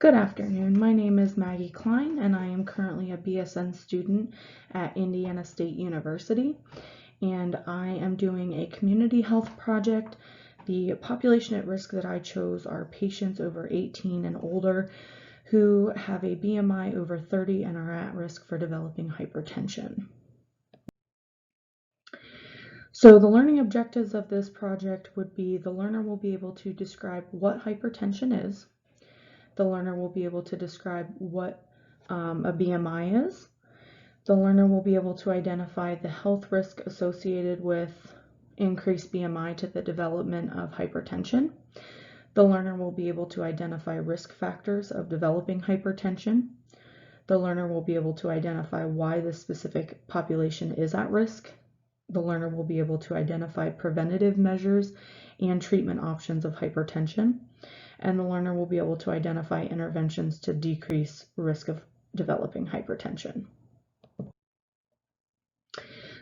Good afternoon. My name is Maggie Klein, and I am currently a BSN student at Indiana State University, and I am doing a community health project. The population at risk that I chose are patients over 18 and older who have a BMI over 30 and are at risk for developing hypertension. So the learning objectives of this project would be the learner will be able to describe what hypertension is. The learner will be able to describe what a BMI is. The learner will be able to identify the health risk associated with increased BMI to the development of hypertension. The learner will be able to identify risk factors of developing hypertension. The learner will be able to identify why the specific population is at risk. The learner will be able to identify preventative measures and treatment options of hypertension. And the learner will be able to identify interventions to decrease risk of developing hypertension.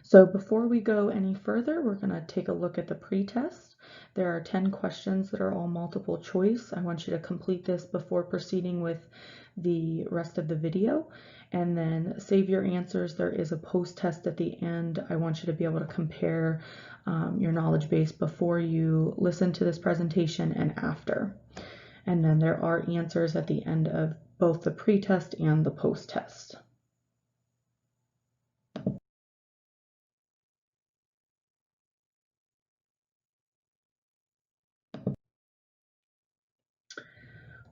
So before we go any further, we're going to take a look at the pre-test. There are 10 questions that are all multiple choice. I want you to complete this before proceeding with the rest of the video, and then save your answers. There is a post-test at the end. I want you to be able to compare your knowledge base before you listen to this presentation and after. And then there are answers at the end of both the pre-test and the post-test.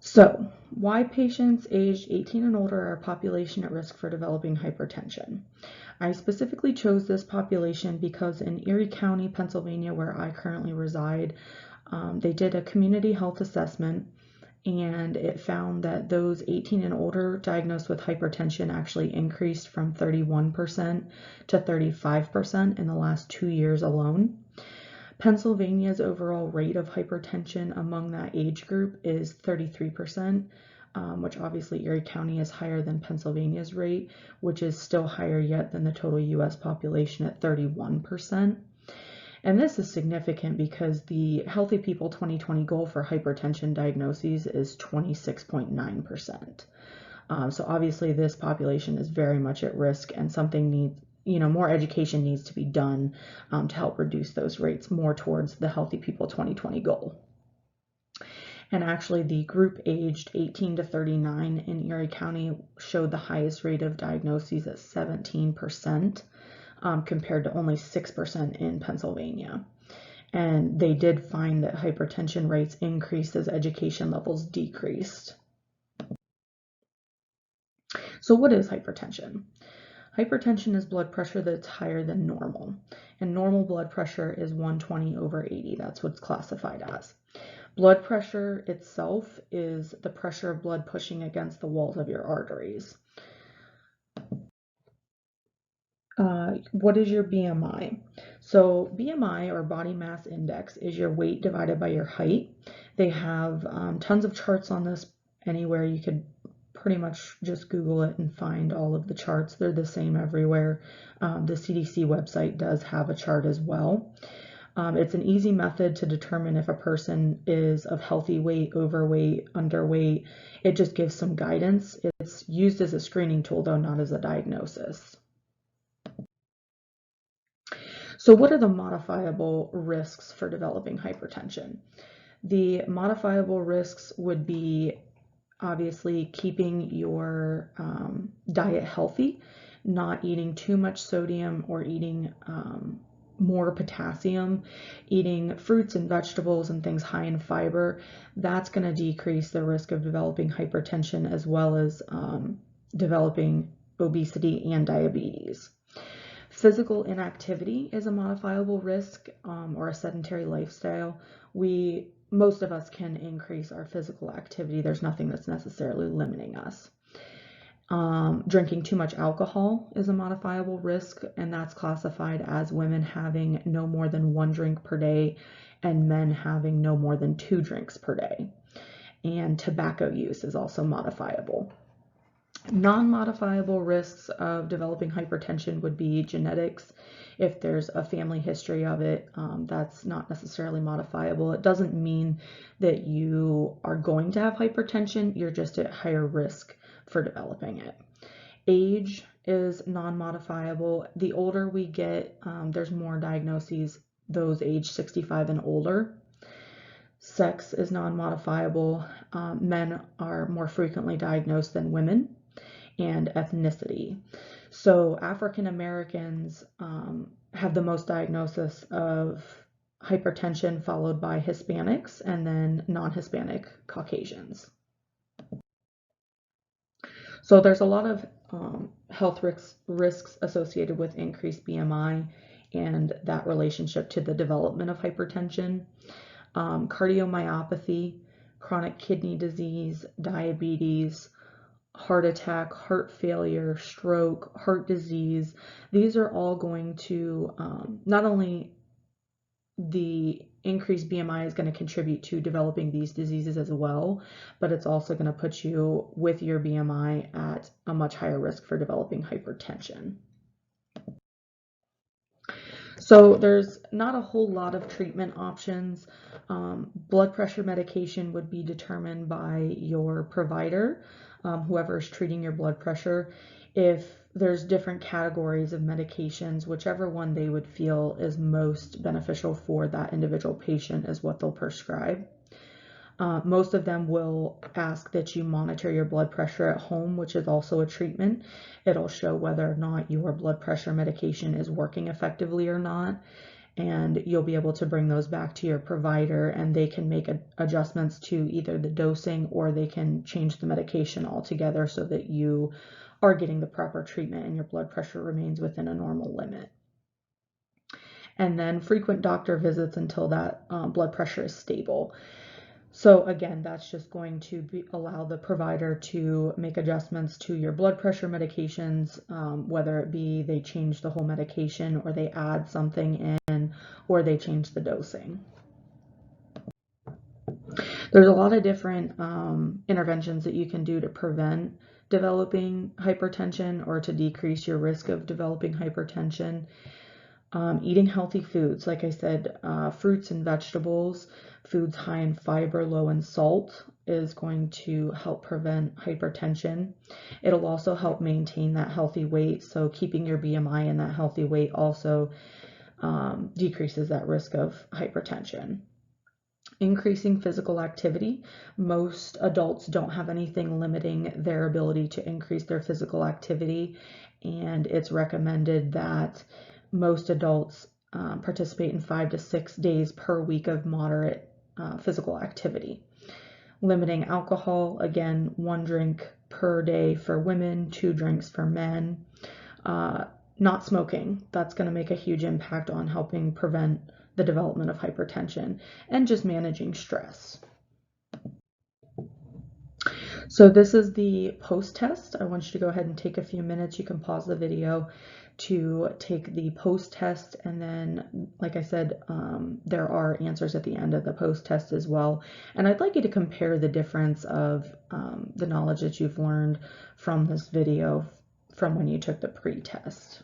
So, why patients aged 18 and older are a population at risk for developing hypertension? I specifically chose this population because in Erie County, Pennsylvania, where I currently reside, they did a community health assessment, and it found that those 18 and older diagnosed with hypertension actually increased from 31% to 35% in the last 2 years alone. Pennsylvania's overall rate of hypertension among that age group is 33%, which obviously Erie County is higher than Pennsylvania's rate, which is still higher yet than the total US population at 31%. And this is significant because the Healthy People 2020 goal for hypertension diagnoses is 26.9%. So obviously this population is very much at risk, and something needs, more education needs to be done to help reduce those rates more towards the Healthy People 2020 goal. And actually the group aged 18 to 39 in Erie County showed the highest rate of diagnoses at 17%, compared to only 6% in Pennsylvania. And they did find that hypertension rates increased as education levels decreased. So what is hypertension? Hypertension is blood pressure that's higher than normal, and normal blood pressure is 120/80. That's what's classified as. Blood pressure itself is the pressure of blood pushing against the walls of your arteries. What is your BMI? So BMI, or body mass index, is your weight divided by your height. They have tons of charts on this anywhere. You could pretty much just Google it and find all of the charts. They're the same everywhere. The CDC website does have a chart as well. It's an easy method to determine if a person is of healthy weight, overweight, underweight. It just gives some guidance. It's used as a screening tool, though not as a diagnosis. So what are the modifiable risks for developing hypertension? The modifiable risks would be obviously keeping your diet healthy, not eating too much sodium or eating more potassium, eating fruits and vegetables and things high in fiber. That's going to decrease the risk of developing hypertension as well as developing obesity and diabetes. Physical inactivity is a modifiable risk, or a sedentary lifestyle. Most of us can increase our physical activity. There's nothing that's necessarily limiting us. Drinking too much alcohol is a modifiable risk, and that's classified as women having no more than 1 drink per day and men having no more than 2 drinks per day. And tobacco use is also modifiable. Non-modifiable risks of developing hypertension would be genetics. If there's a family history of it, that's not necessarily modifiable. It doesn't mean that you are going to have hypertension, you're just at higher risk for developing it. Age is non-modifiable. The older we get, there's more diagnoses, those age 65 and older. Sex is non-modifiable. Men are more frequently diagnosed than women. And ethnicity. So African Americans have the most diagnosis of hypertension, followed by Hispanics, and then non-Hispanic Caucasians. So there's a lot of health risks associated with increased BMI and that relationship to the development of hypertension. Cardiomyopathy, chronic kidney disease, diabetes, heart attack, heart failure, stroke, heart disease. These are all going to, not only the increased BMI is going to contribute to developing these diseases as well, but it's also going to put you with your BMI at a much higher risk for developing hypertension. So there's not a whole lot of treatment options. Blood pressure medication would be determined by your provider, whoever is treating your blood pressure. If there's different categories of medications, whichever one they would feel is most beneficial for that individual patient is what they'll prescribe. Most of them will ask that you monitor your blood pressure at home, which is also a treatment. It'll show whether or not your blood pressure medication is working effectively or not. And you'll be able to bring those back to your provider and they can make adjustments to either the dosing or they can change the medication altogether so that you are getting the proper treatment and your blood pressure remains within a normal limit. And then frequent doctor visits until that blood pressure is stable. So again, that's just going to allow the provider to make adjustments to your blood pressure medications, whether it be they change the whole medication or they add something in or they change the dosing. There's a lot of different interventions that you can do to prevent developing hypertension or to decrease your risk of developing hypertension. Eating healthy foods, like I said, fruits and vegetables, foods high in fiber, low in salt is going to help prevent hypertension. It'll also help maintain that healthy weight. So keeping your BMI in that healthy weight also decreases that risk of hypertension. Increasing physical activity. Most adults don't have anything limiting their ability to increase their physical activity, and it's recommended that most adults participate in 5 to 6 days per week of moderate physical activity. Limiting alcohol, again, 1 drink per day for women, 2 drinks for men. Not smoking, that's going to make a huge impact on helping prevent the development of hypertension, and just managing stress. So this is the post test. I want you to go ahead and take a few minutes. You can pause the video to take the post test, and then, like I said, there are answers at the end of the post test as well. And I'd like you to compare the difference of the knowledge that you've learned from this video from when you took the pre-test.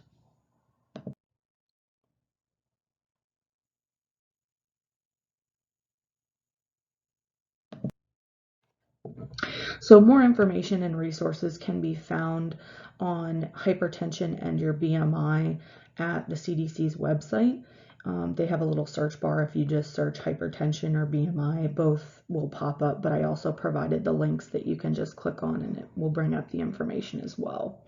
So more information and resources can be found on hypertension and your BMI at the CDC's website. They have a little search bar. If you just search hypertension or BMI, both will pop up, but I also provided the links that you can just click on and it will bring up the information as well.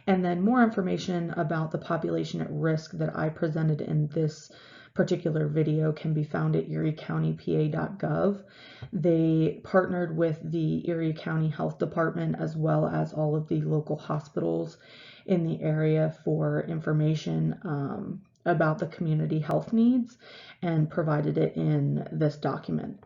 And then more information about the population at risk that I presented in this particular video can be found at eriecountypa.gov. They partnered with the Erie County Health Department as well as all of the local hospitals in the area for information about the community health needs and provided it in this document.